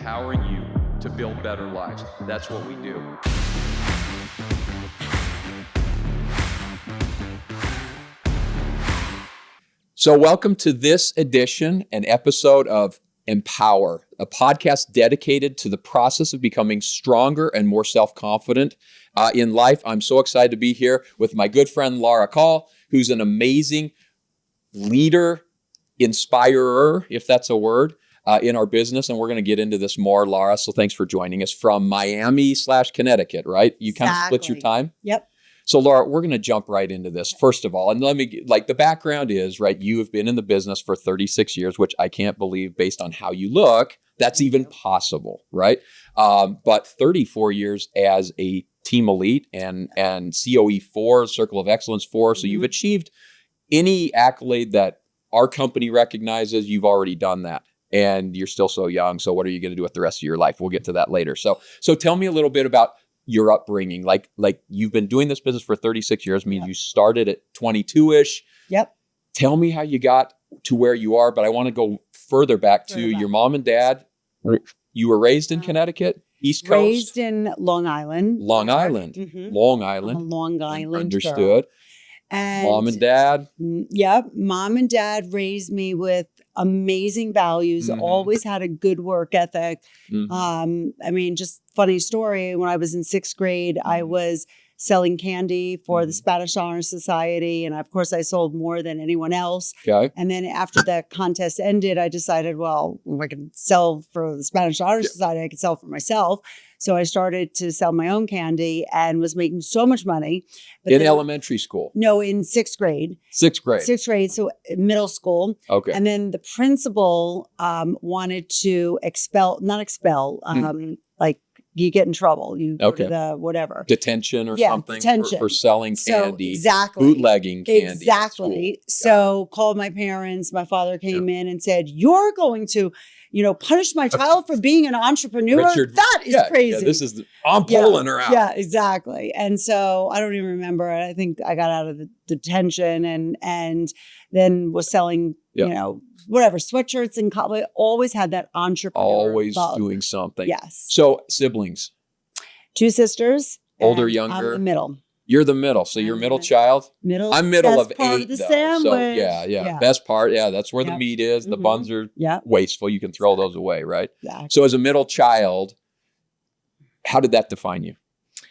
empowering you to build better lives. That's what we do. So welcome to this edition and episode of Empower, a podcast dedicated to the process of becoming stronger and more self-confident in life. I'm so excited to be here with my good friend Laura Kall, who's an amazing leader, inspirer, if that's a word, in our business. And we're going to get into this more, Laura. So thanks for joining us from Miami/Connecticut, right? You kind of split your time? Yep. So Laura, we're going to jump right into this first of all. And let me, the background is, right, you have been in the business for 36 years, which I can't believe based on how you look, that's even possible, right? But 34 years as a team elite and COE 4, Circle of Excellence 4. So you've achieved any accolade that our company recognizes, you've already done that. And you're still so young. So what are you going to do with the rest of your life? We'll get to that later. So tell me a little bit about your upbringing. Like you've been doing this business for 36 years, means you started at 22-ish. Yep. Tell me how you got to where you are, but I want to go further back to your mom and dad. You were raised in Connecticut, East Coast? Raised in Long Island. Long Island. Mm-hmm. Long Island. I'm a Long Island Understood. girl. And mom and dad? Yep. Mom and dad raised me with amazing values, always had a good work ethic. I mean, just funny story. When I was in 6th grade, I was selling candy for the Spanish Honor Society. And of course, I sold more than anyone else. Okay. And then after that contest ended, I decided, well, if I can sell for the Spanish Honor Society, I could sell for myself. So I started to sell my own candy and was making so much money. But in elementary school? No, in 6th grade. 6th grade. 6th grade, so middle school. Okay. And then the principal wanted to like you get in trouble. You go to the whatever. Detention or something detention. For selling candy. So, exactly. Bootlegging candy. Exactly. So called my parents. My father came in and said, "You're going to, punish my child for being an entrepreneur? Richard, that is crazy." Yeah, I'm pulling her out. Yeah, exactly. And so I don't even remember. I think I got out of the detention and then was selling, whatever, sweatshirts and college. Always had that entrepreneur. Always bug. doing something. Yes. So siblings? 2 sisters. Older, younger? I'm the middle. You're the middle. So you're middle child? Middle. I'm middle of part 8 of the though. sandwich. So yeah. Best part. Yeah. That's where the meat is. The buns are wasteful. You can throw those away, right? Exactly. So as a middle child, how did that define you?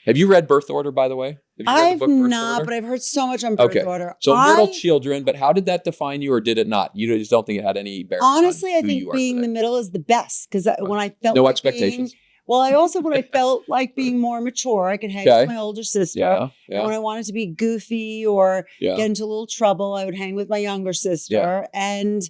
Have you read Birth Order, by the way? I've not, but I've heard so much on Birth Order. So middle children, but how did that define you or did it not? You just don't think it had any bearing honestly, on I think being the middle is the best because when I felt no expectations. When I felt like being more mature, I could hang with my older sister. Yeah. And when I wanted to be goofy or get into a little trouble, I would hang with my younger sister. Yeah. And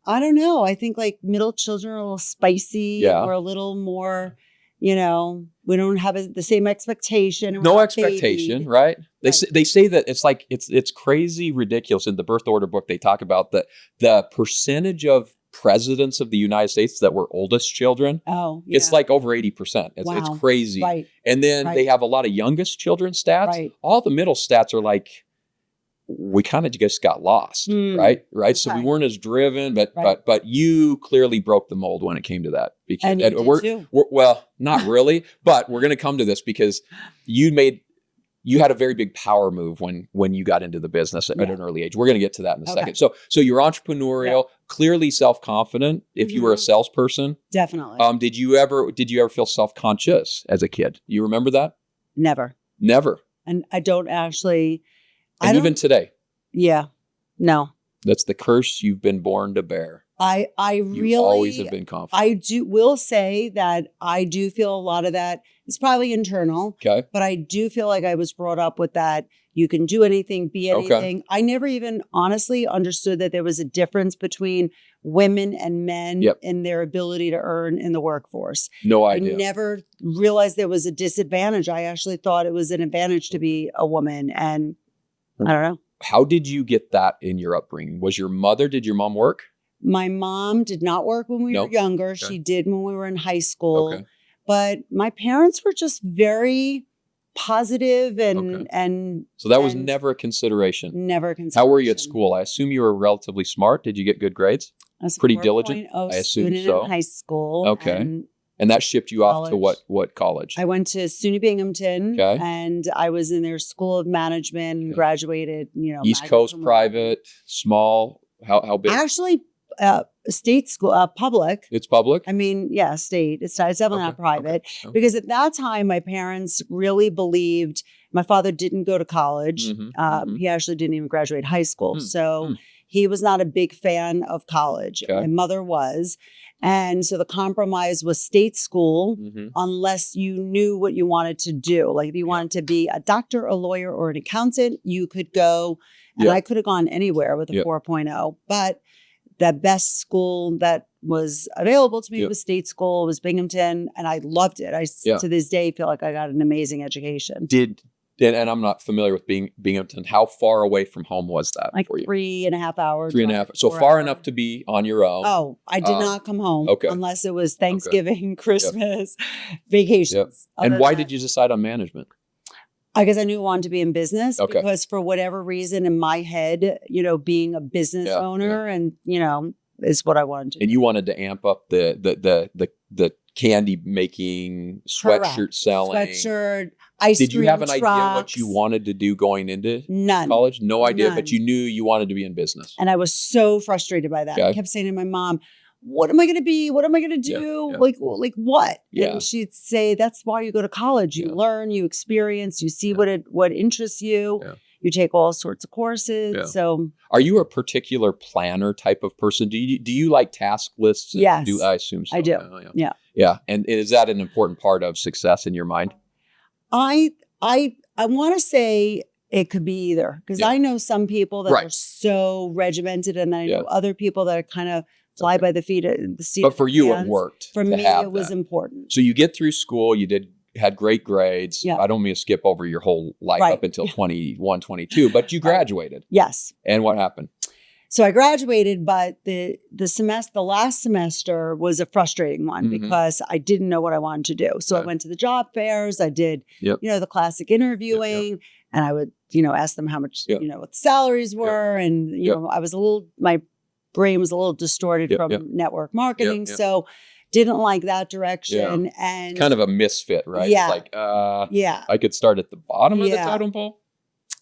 I don't know. I think like middle children are a little spicy or a little more, we don't have the same expectation. No expectation, right? They say that it's like, it's crazy ridiculous. In the Birth Order book, they talk about the percentage of presidents of the United States that were oldest children. Oh, yeah. It's like over 80%. It's crazy. Right. And then they have a lot of youngest children stats. Right. All the middle stats are like, we kind of just got lost, right? Okay. So we weren't as driven, but you clearly broke the mold when it came to that. Because, and you did too. Well, not really, but we're going to come to this because you had a very big power move when you got into the business at an early age. We're going to get to that in a second. So you're entrepreneurial, clearly self-confident. If you were a salesperson, definitely. Did you ever feel self-conscious as a kid? You remember that? Never. And I don't actually. And even today. Yeah. No. That's the curse you've been born to bear. I really always have been confident. will say that I do feel a lot of that. It's probably internal. Okay. But I do feel like I was brought up with that. You can do anything, be anything. Okay. I never even honestly understood that there was a difference between women and men in their ability to earn in the workforce. No idea. I never realized there was a disadvantage. I actually thought it was an advantage to be a woman. And I don't know. How did you get that in your upbringing? Did your mom work? My mom did not work when we were younger. Okay. She did when we were in high school. Okay. But my parents were just very positive and so that was never a consideration. Never a consideration. How were you at school? I assume you were relatively smart. Did you get good grades? Pretty diligent. I assume so. In high school. Okay. And that shipped you off to College. what college? I went to SUNY Binghamton, Okay. and I was in their School of Management and graduated, East magna Coast cum laude. private, small, how big? Actually, state school, public. It's public? I mean, yeah, state. It's definitely not private. Okay. Because at that time, my parents really believed. My father didn't go to college. He actually didn't even graduate high school. So he was not a big fan of college. Okay. My mother was. And so the compromise was state school unless you knew what you wanted to do. Like if you wanted to be a doctor, a lawyer, or an accountant, you could go. And I could have gone anywhere with a 4.0. But the best school that was available to me was state school, was Binghamton. And I loved it. I, to this day, feel like I got an amazing education. And I'm not familiar with Binghamton. How far away from home was that for you? 3.5 hours. 3.5. So far enough to be on your own. Oh, I did not come home unless it was Thanksgiving, Christmas, vacations. And why did you decide on management? I guess I knew I wanted to be in business because for whatever reason in my head, being a business owner and, is what I wanted to do. And you wanted to amp up the candy making, sweatshirt selling. Sweatshirt, ice cream. Did you have an trucks. idea what you wanted to do going into None. college? No idea, None. but you knew you wanted to be in business. And I was so frustrated by that. I kept saying to my mom, what am I going to be? What am I going to do? Like what? Yeah. And she'd say, that's why you go to college. You learn, you experience, you see what interests you. Yeah. You take all sorts of courses. Yeah. So, are you a particular planner type of person? Do you like task lists? Yes. I assume so. I do. Yeah. And is that an important part of success in your mind? I want to say it could be either, because I know some people that are so regimented, and then I know other people that are kind of fly by the seat. But for you, it worked. For me, it was important. So you get through school, had great grades. Yeah. I don't mean to skip over your whole life up until 21, 22, but you graduated. Yes. And what happened? So I graduated, but the last semester was a frustrating one because I didn't know what I wanted to do. So I went to the job fairs. I did, the classic interviewing, and I would, ask them how much, what the salaries were. And, my brain was a little distorted from network marketing. So didn't like that direction. And kind of a misfit, right? Yeah. It's like, I could start at the bottom of the totem pole.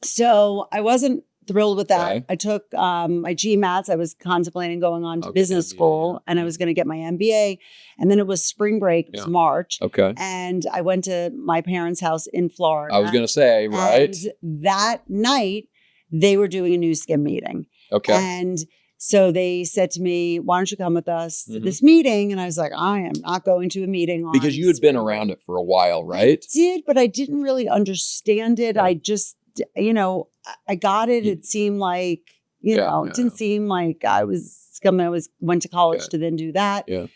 So I wasn't thrilled with that. I took my GMATs. I was contemplating going on to business school, and I was going to get my MBA. And then it was spring break. It was March. Okay. And I went to my parents' house in Florida. I was going to say, right? And that night, they were doing a new skin meeting. Okay. And so they said to me, why don't you come with us to this meeting? And I was like, I am not going to a meeting. Because you had been around it for a while, right? I did, but I didn't really understand it. I just, I got it. It seemed like, it didn't seem like I went to college to then do that. Yeah.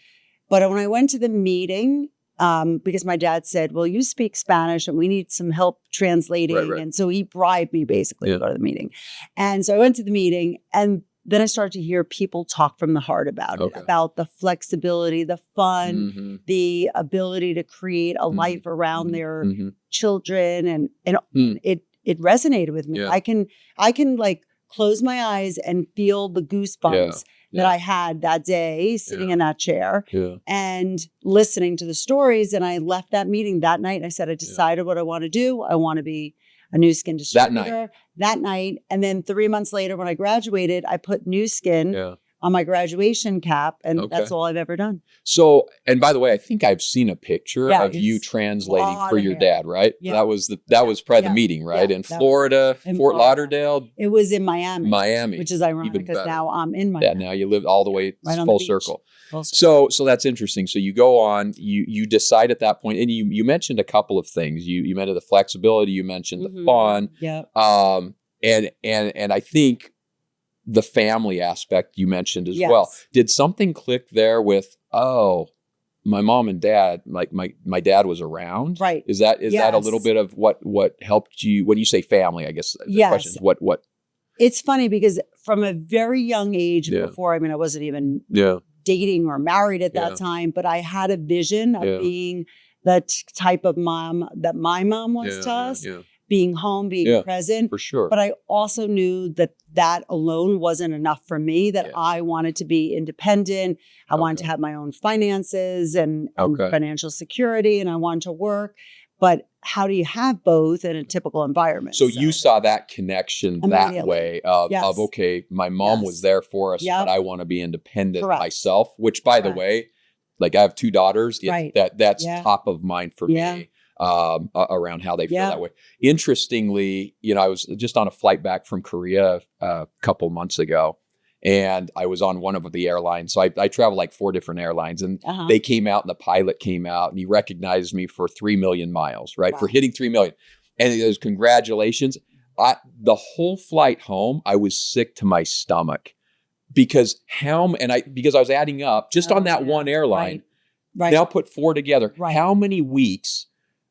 But when I went to the meeting, because my dad said, well, you speak Spanish and we need some help translating. Right. And so he bribed me basically to go to the meeting. And so I went to the meeting, and then I started to hear people talk from the heart about it, about the flexibility, the fun, the ability to create a life around their children. And it resonated with me. I can like close my eyes and feel the goosebumps that I had that day sitting in that chair and listening to the stories. And I left that meeting that night and I said, I decided what I want to do. I want to be a new skin distributor that night. And then 3 months later, when I graduated, I put new skin on my graduation cap, and that's all I've ever done. So, and by the way, I think I've seen a picture of you translating for your dad, right? Yeah. That was probably the meeting, right? In Florida, Fort Lauderdale. It was in Miami. Miami. Which is ironic because now I'm in Miami. Yeah, now you live all the way full circle. So that's interesting. So you go on, you decide at that point, and you mentioned a couple of things. You mentioned the flexibility, you mentioned the fun. Yeah. And I think the family aspect you mentioned as well. Did something click there with, my mom and dad, like my dad was around? Right. Is that a little bit of what helped you when you say family, I guess the question is what? It's funny because from a very young age before, I wasn't even dating or married at that time, but I had a vision of being the type of mom that my mom was to us. being home, being present. For sure. But I also knew that that alone wasn't enough for me, that Yeah. I wanted to be independent. I wanted to have my own finances and financial security, and I wanted to work. But how do you have both in a typical environment? So you saw that connection that way of okay, my mom was there for us, but I want to be independent myself, which by the way, like I have 2 daughters, that's top of mind for me around how they feel that way. Interestingly, I was just on a flight back from Korea a couple months ago, and I was on one of the airlines. So I travel like 4 different airlines, and they came out, and the pilot came out, and he recognized me for 3 million miles, right? For hitting 3 million. And he goes, congratulations. The whole flight home, I was sick to my stomach because because I was adding up just on that one airline. Now put 4 together. How many weeks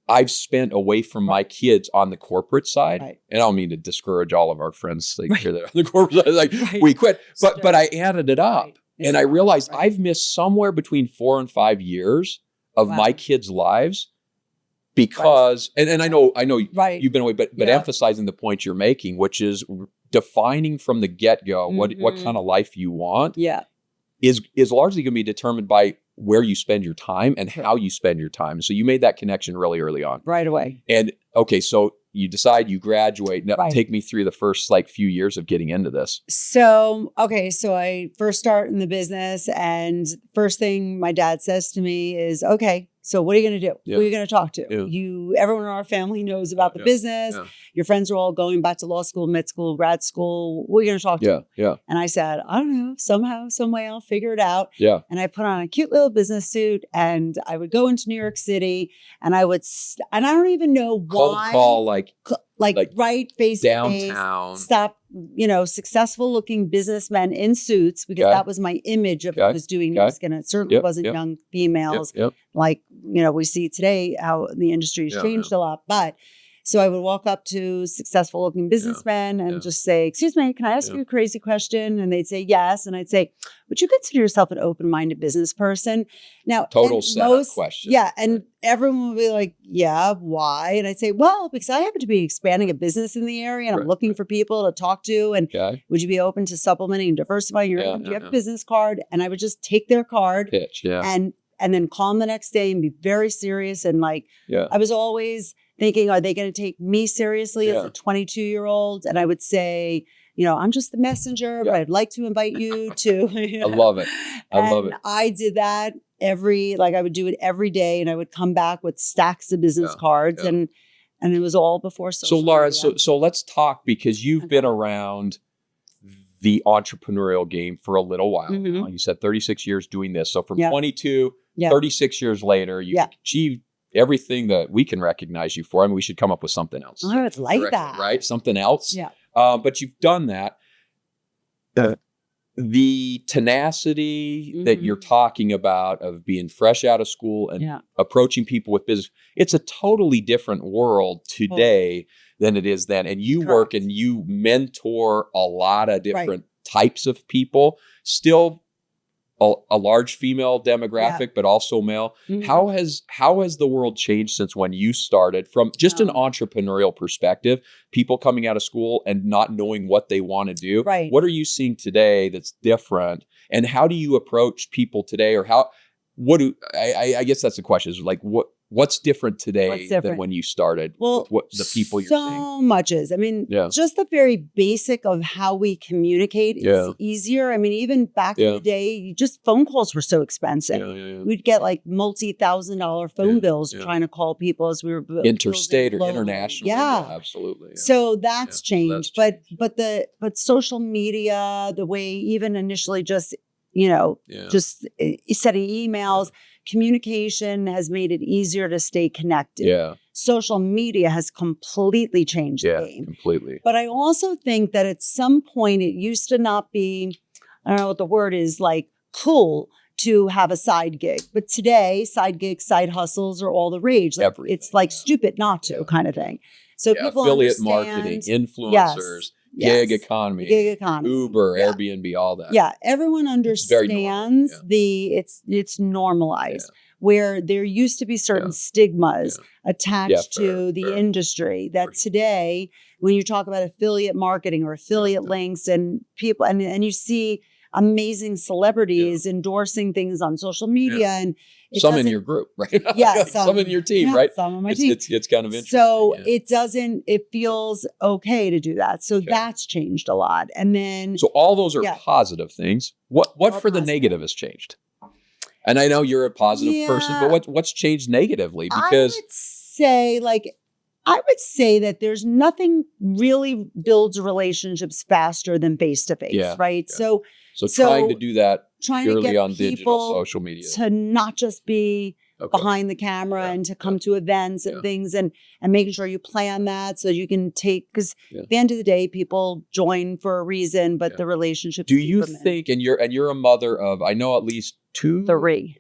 I've spent away from my kids on the corporate side. And I don't mean to discourage all of our friends that hear that on the corporate side, like we quit, but I added it up and I realized I've missed somewhere between 4 and 5 years of my kids' lives because, and I know you've been away, but emphasizing the point you're making, which is defining from the get-go what kind of life you want is largely going to be determined by where you spend your time and how you spend your time. So you made that connection really early on. Right away. And okay, so you decide you graduate. Now take me through the first few years of getting into this. So I first start in the business, and first thing my dad says to me is, okay, so what are you going to do? Who are you going to talk to? Everyone in our family knows about the business. Your friends are all going back to law school, med school, grad school. What are you going to talk to? And I said, I don't know, somehow, some way I'll figure it out. And I put on a cute little business suit, and I would go into New York City, and I don't even know why. Cold call right face downtown. Stop, successful looking businessmen in suits, because that was my image of what I was doing. And it certainly wasn't young females like, we see today how the industry has changed a lot. But so I would walk up to successful looking businessmen and just say, excuse me, can I ask you a crazy question? And they'd say yes. And I'd say, would you consider yourself an open-minded business person? Now, total setup question. Yeah. And everyone would be like, yeah, why? And I'd say, well, because I happen to be expanding a business in the area, and I'm looking for people to talk to. And would you be open to supplementing and diversifying your income? Do you have a business card? And I would just take their card pitch, and then call them the next day and be very serious. And I was always thinking, are they going to take me seriously as a 22-year-old? And I would say, I'm just the messenger, but I'd like to invite you to. I love it. I love it. I did that I would do it every day, and I would come back with stacks of business cards, and it was all before social So Laura, media. so let's talk, because you've been around the entrepreneurial game for a little while now. You said 36 years doing this. So from 22, 36 years later, you've achieved everything that we can recognize you for. I mean, we should come up with something else. I would like that. Right? Something else. Yeah. But you've done that. The tenacity that you're talking about of being fresh out of school and approaching people with business, it's a totally different world today than it is then. And you work and you mentor a lot of different types of people, still a large female demographic, but also male. How has the world changed since when you started, from just an entrepreneurial perspective, people coming out of school and not knowing what they want to do? What are you seeing today that's different? And how do you approach people today? Or I guess that's the question, is what's different today than when you started? Well, what the people you're seeing? So much is. I mean, just the very basic of how we communicate is easier. I mean, even back in the day, just phone calls were so expensive. We'd get $multi-$1,000 phone bills trying to call people as we were interstate or international. Absolutely. So that's changed. But social media, the way even initially just just sending emails, communication has made it easier to stay connected. Social media has completely changed the game. Completely. But I also think that at some point it used to not be, I don't know what the word is, cool to have a side gig. But today, side gigs, side hustles are all the rage. It's stupid not to kind of thing. So people affiliate understand, marketing, influencers. Gig economy. Uber, Yeah. Airbnb, all that. Yeah. Everyone very normal. understands it's normalized. Where there used to be certain stigmas attached to the industry that today, when you talk about affiliate marketing or affiliate links and people, and you see amazing celebrities endorsing things on social media and some in your group, right? Yeah. Some in your team, right? Some on my team. It's kind of interesting. So it feels okay to do that. So that's changed a lot. And then. So all those are positive things. What for the negative has changed? And I know you're a positive person, but what's changed negatively? Because I would say that there's nothing really builds relationships faster than face-to-face, right? Yeah. So trying to do that purely on digital social media. To not just be behind the camera and to come to events and things and making sure you plan that so you can take, because at the end of the day, people join for a reason, but the relationships. Do you think, and you're a mother of, I know at least three.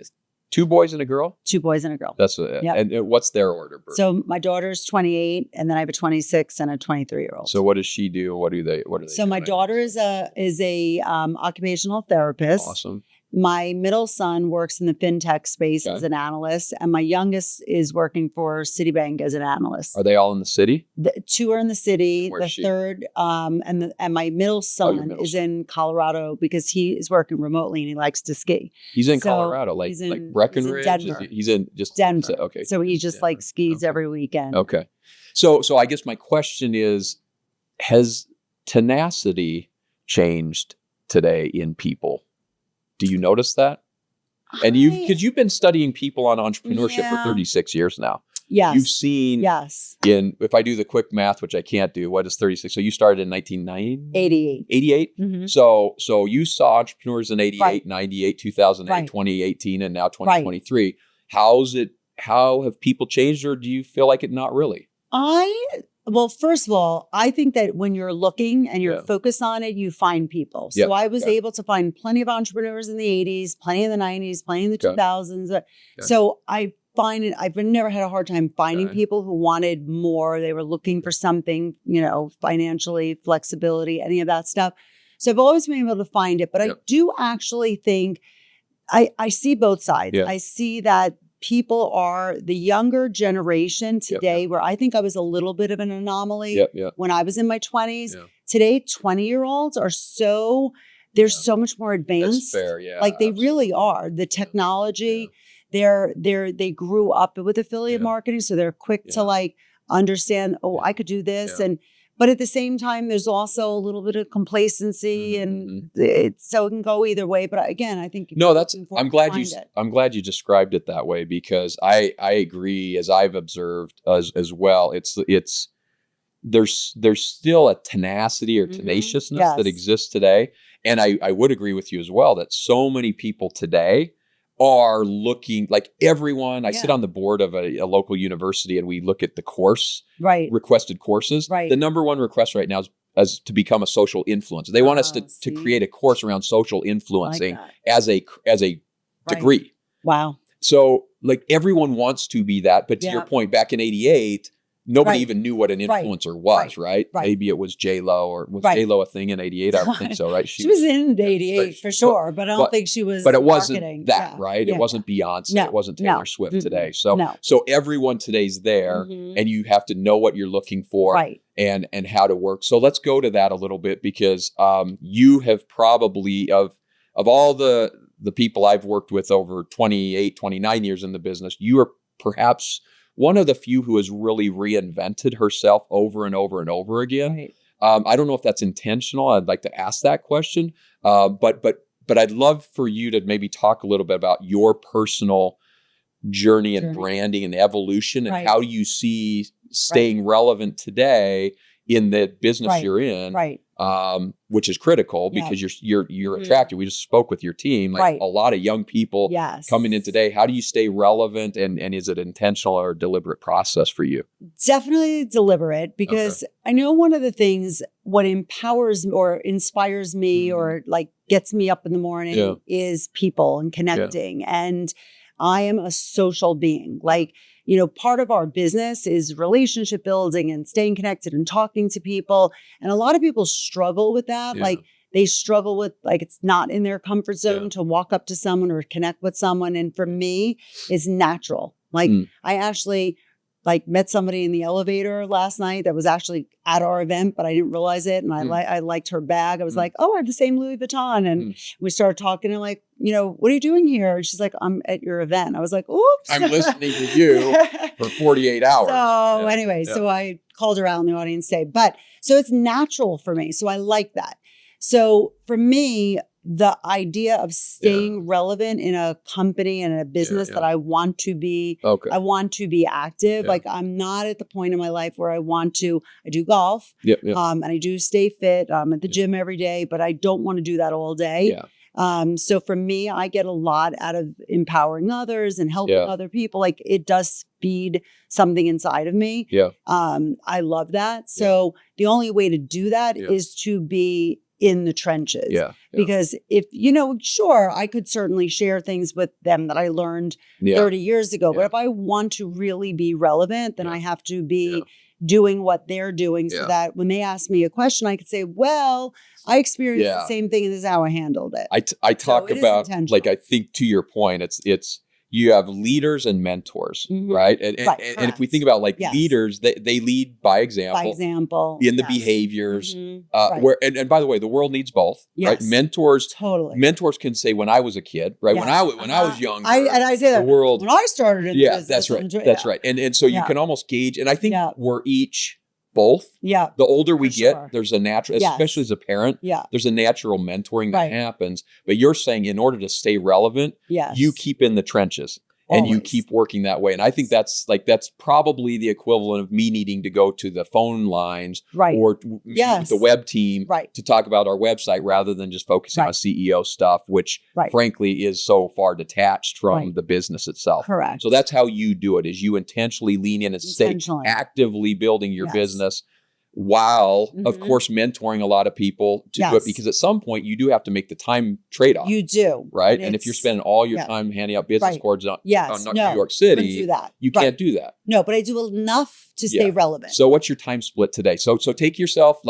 2 boys and a girl? 2 boys and a girl. That's and what's their order? So my daughter's 28, and then I have a 26 and a 23-year-old. So what does she do? What are they? So my daughter is a occupational therapist. Awesome. My middle son works in the fintech space as an analyst, and my youngest is working for Citibank as an analyst. Are they all in the city? The 2 are in the city. Where's the third, and my middle son is in Colorado because he is working remotely and he likes to ski. He's in Colorado, like Breckenridge. He's in Denver. Okay. So he just skis every weekend. Okay. So I guess my question is, has tenacity changed today in people? Do you notice that? And because you've been studying people on entrepreneurship for 36 years now. Yes. You've seen if I do the quick math, which I can't do, what is 36? So you started in 1988? 88? Mm-hmm. So you saw entrepreneurs in 88, 98, 2008, 2018, and now 2023. How have people changed, or do you feel like it not really? Well, first of all, I think that when you're looking and you're focused on it, you find people. So I was able to find plenty of entrepreneurs in the 80s, plenty in the 90s, plenty in the 2000s. So I find it, I've never had a hard time finding people who wanted more. They were looking for something, financially, flexibility, any of that stuff. So I've always been able to find it. But I do actually think I see both sides. I see that people are the younger generation today, where I think I was a little bit of an anomaly when I was in my 20s. Today, 20-year-olds are they're so much more advanced. That's fair, Like they really are. The technology, they grew up with affiliate marketing, so they're quick to understand, I could do this. But at the same time, there's also a little bit of complacency, and so it can go either way. But again, I think I'm glad you described it that way, because I agree, as I've observed as well. There's still a tenacity or tenaciousness that exists today, and I would agree with you as well that so many people today are looking like everyone. I sit on the board of a local university, and we look at the requested courses. The number one request right now is to become a social influencer. They want us to create a course around social influencing as a degree. Wow. So everyone wants to be that. But to your point, back in 88, nobody even knew what an influencer was, right? Maybe it was J-Lo, or was J-Lo a thing in 88? I don't think so, right? She was in 88 for sure, but I don't think she was. But it wasn't marketing. that, right? It wasn't Beyonce. It wasn't Taylor Swift today. So everyone today's there, and you have to know what you're looking for and how to work. So let's go to that a little bit, because you have probably, of all the people I've worked with over 28, 29 years in the business, you are perhaps one of the few who has really reinvented herself over and over and over again. I don't know if that's intentional. I'd like to ask that question. But I'd love for you to maybe talk a little bit about your personal journey and branding and evolution, and how you see staying relevant today in the business you're in, which is critical, because you're attractive. We just spoke with your team, a lot of young people coming in today. How do you stay relevant, and is it intentional or deliberate process for you? Definitely deliberate, because I know one of the things, what empowers or inspires me or gets me up in the morning is people and connecting. And I am a social being. Like, part of our business is relationship building and staying connected and talking to people. And a lot of people struggle with that. Yeah. Like they struggle with it's not in their comfort zone to walk up to someone or connect with someone. And for me, it's natural. Like I actually met somebody in the elevator last night that was actually at our event, but I didn't realize it. And I liked her bag. I was like, oh, I have the same Louis Vuitton. And we started talking and what are you doing here? And she's like, I'm at your event. I was like, oops. I'm listening to you for 48 hours. So anyway, so I called her out in the audience so it's natural for me. So I like that. So for me, the idea of staying relevant in a company and a business that I want to be, I want to be active. Like I'm not at the point in my life where I do golf and I do stay fit. I'm at the gym every day, but I don't want to do that all day. So for me, I get a lot out of empowering others and helping other people. Like it does feed something inside of me. I love that. So the only way to do that is to be in the trenches. Because if, sure, I could certainly share things with them that I learned 30 years ago. But if I want to really be relevant, then I have to be doing what they're doing so that when they ask me a question, I could say, well, I experienced the same thing and this is how I handled it. I talk about, I think to your point, it's you have leaders and mentors, right? And if we think about leaders, they lead by example, in the behaviors. Where and by the way, the world needs both, right? Mentors can say, when I was a kid, right? When I was younger, I say that the world, when I started in the business, that's right. And so you can almost gauge, and I think we're each both. The older we get, there's a natural, especially as a parent, there's a natural mentoring that happens. But you're saying in order to stay relevant, you keep in the trenches. And you keep working that way. And I think that's probably the equivalent of me needing to go to the phone lines or meet with the web team to talk about our website rather than just focusing on CEO stuff, which frankly is so far detached from the business itself. Correct. So that's how you do it, is you intentionally lean in and stay actively building your business while, of course, mentoring a lot of people to do it, because at some point you do have to make the time trade-off. You do. Right? And if you're spending all your time handing out business cards on New York City, you can't do that. No, but I do enough to stay relevant. So what's your time split today? So take yourself,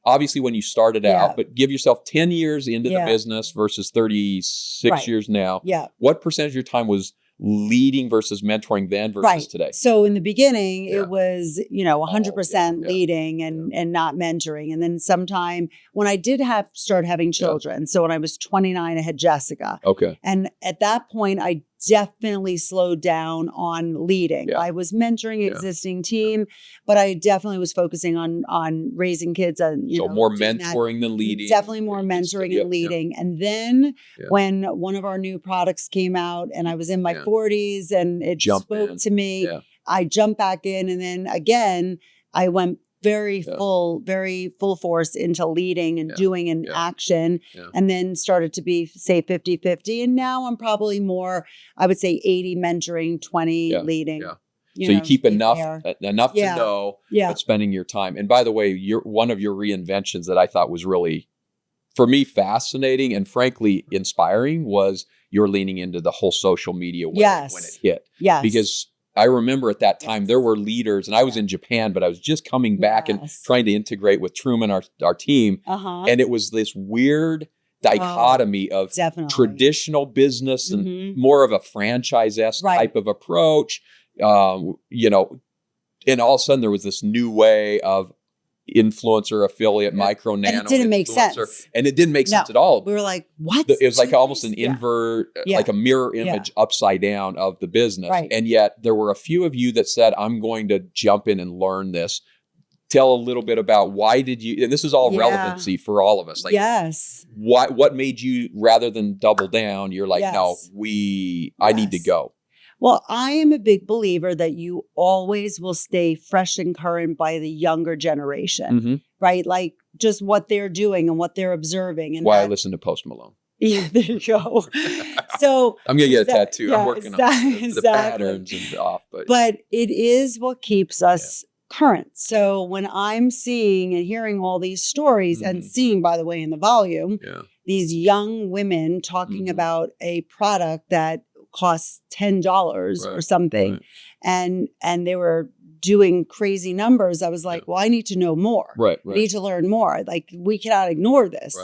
obviously when you started out, but give yourself 10 years into the business versus 36 years now. What percentage of your time was leading versus mentoring then versus today? So in the beginning, it was, 100% leading and not mentoring. And then sometime when I did start having children, so when I was 29, I had Jessica. And at that point, I definitely slowed down on leading. I was mentoring existing team, but I definitely was focusing on raising kids. So more mentoring than leading. Definitely more mentoring and leading. And then when one of our new products came out and I was in my 40s and it spoke to me, I jumped back in. And then again, I went very full force into leading and doing an action, and then started to be, say, 50-50. And now I'm probably more, I would say 80 mentoring, 20 leading. So you keep enough to know, but spending your time. And by the way, one of your reinventions that I thought was really, for me, fascinating and frankly inspiring was you're leaning into the whole social media when it hit. Because I remember at that time there were leaders, and I was in Japan, but I was just coming back and trying to integrate with Truman, our team. And it was this weird dichotomy of traditional business and more of a franchise-esque type of approach. And all of a sudden there was this new way of influencer, affiliate, micro, nano. And it didn't make sense. And it didn't make sense at all. We were like, what? It was like almost an invert, like a mirror image upside down of the business. And yet there were a few of you that said, I'm going to jump in and learn this. Tell a little bit about why did you, and this is all relevancy for all of us. Like, what made you, rather than double down, you're like, no, I need to go. Well, I am a big believer that you always will stay fresh and current by the younger generation, right? Like just what they're doing and what they're observing. And I listen to Post Malone. Yeah, there you go. So I'm going to get a tattoo. I'm working on the patterns and off. But it is what keeps us current. So when I'm seeing and hearing all these stories and seeing, by the way, in the volume, these young women talking about a product that costs $10 or something. Right. And they were doing crazy numbers. I was like, well, I need to know more. Right. I need to learn more. Like, we cannot ignore this.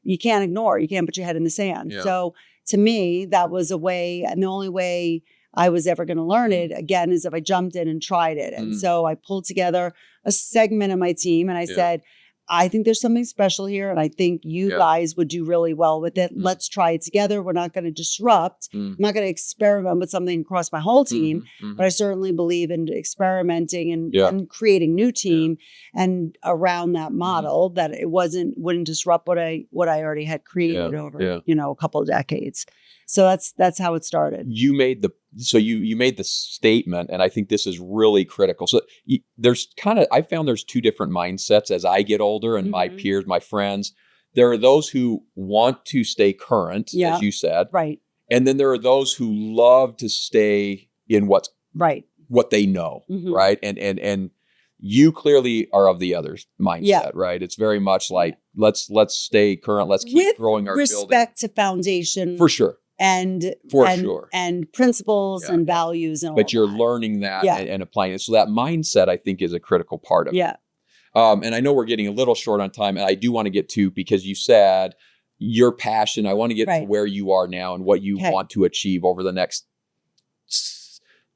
You can't ignore, you can't put your head in the sand. Yeah. So to me, that was a way, and the only way I was ever going to learn it again is if I jumped in and tried it. And so I pulled together a segment of my team and I said, I think there's something special here. And I think you guys would do really well with it. Let's try it together. We're not going to disrupt. I'm not going to experiment with something across my whole team, but I certainly believe in experimenting and creating new team and around that model that it wouldn't disrupt what I already had created over, a couple of decades. So that's how it started. You made the statement, and I think this is really critical. So I found there's two different mindsets as I get older, and my peers, my friends. There are those who want to stay current, as you said, right, and then there are those who love to stay in what they know, right, and you clearly are of the other mindset, right? It's very much like let's stay current, let's keep with growing our respect to foundation for sure. And principles and values and all but you're that. Learning that and applying it. So that mindset, I think, is a critical part of it. And I know we're getting a little short on time, and I do want to get to, because you said your passion, I want to get to where you are now and what you want to achieve over the next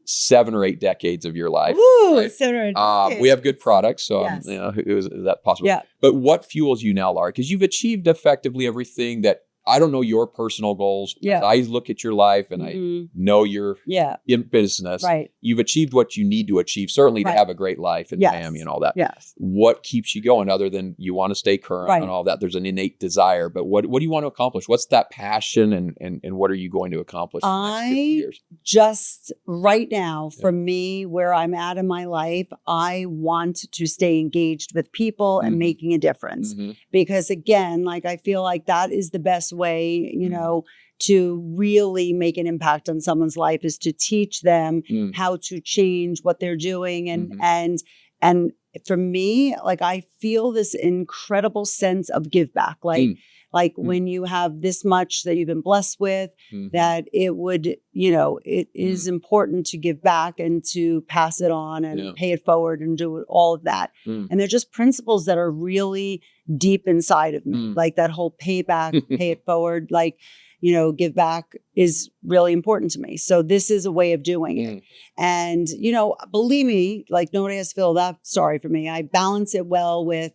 7 or 8 decades of your life. Ooh, right? 7 or 8 decades. We have good products, so is that possible? Yeah. But what fuels you now, Laura? Because you've achieved effectively everything that, I don't know your personal goals. Yeah. I look at your life and I know you're in business. Right. You've achieved what you need to achieve, certainly to have a great life and family and all that. Yes. What keeps you going other than you want to stay current and all that? There's an innate desire, but what do you want to accomplish? What's that passion and what are you going to accomplish in the next 50 years? Just right now, for me, where I'm at in my life, I want to stay engaged with people and making a difference. Because again, like, I feel like that is the best way, to really make an impact on someone's life, is to teach them how to change what they're doing. And for me, like, I feel this incredible sense of give back. Like when you have this much that you've been blessed with, that it would, it is important to give back and to pass it on and pay it forward and do all of that. And they're just principles that are really deep inside of me. Like that whole pay back, pay it forward, give back is really important to me. So this is a way of doing it. And, believe me, like, nobody has to feel that sorry for me. I balance it well with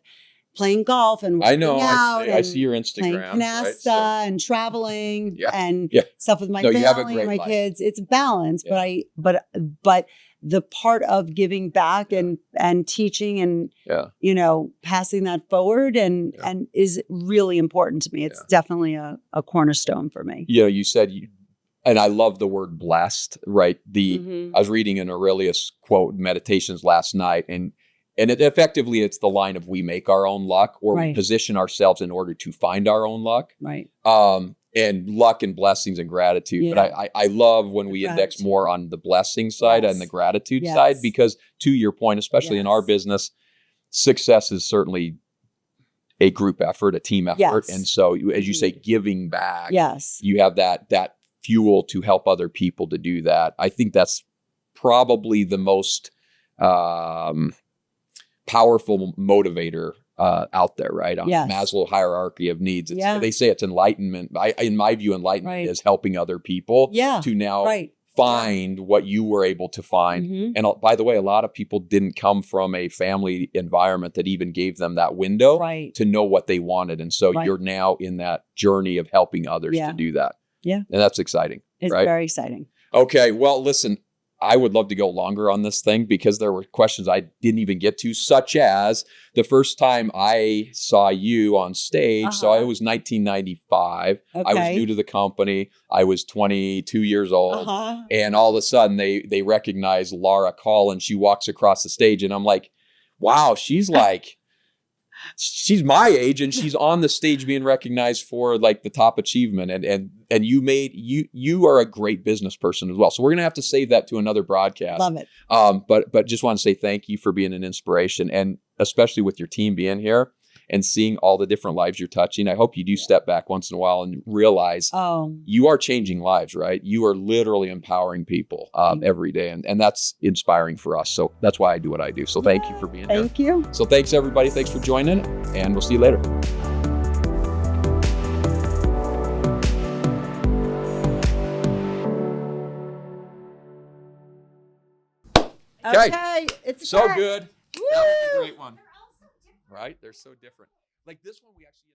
playing golf and working out. I see your Instagram. Playing canasta and traveling and stuff with my family and my kids. It's balanced, but the part of giving back and teaching and passing that forward and is really important to me. It's definitely a cornerstone for me. You said and I love the word blessed, right? I was reading an Aurelius quote, Meditations, last night, and it's the line of, we make our own luck, or we position ourselves in order to find our own luck. Right. And luck and blessings and gratitude. Yeah. But I love when we index more on the blessing side and the gratitude side, because to your point, especially in our business, success is certainly a group effort, a team effort. And so as you say, giving back, you have that fuel to help other people to do that. I think that's probably the most powerful motivator out there, right? On Maslow hierarchy of needs. They say it's enlightenment. In my view, enlightenment is helping other people to now find what you were able to find. And by the way, a lot of people didn't come from a family environment that even gave them that window to know what they wanted. And so you're now in that journey of helping others to do that. Yeah. And that's exciting. It's very exciting. Okay. Well, listen, I would love to go longer on this thing, because there were questions I didn't even get to, such as the first time I saw you on stage. So it was 1995. I was new to the company. I was 22 years old. And all of a sudden they recognize Laura Kall, and she walks across the stage, and I'm like, wow, she's my age, and she's on the stage being recognized for like the top achievement. And you are a great business person as well. So we're going to have to save that to another broadcast. Love it. But just want to say thank you for being an inspiration, and especially with your team being here. and seeing all the different lives you're touching. I hope you do step back once in a while and realize you are changing lives, right? You are literally empowering people every day. And that's inspiring for us. So that's why I do what I do. So thank you for being here. Thank you. So thanks, everybody. Thanks for joining, and we'll see you later. Okay. It's so good. That was a great one. Right? They're so different. Like this one, we actually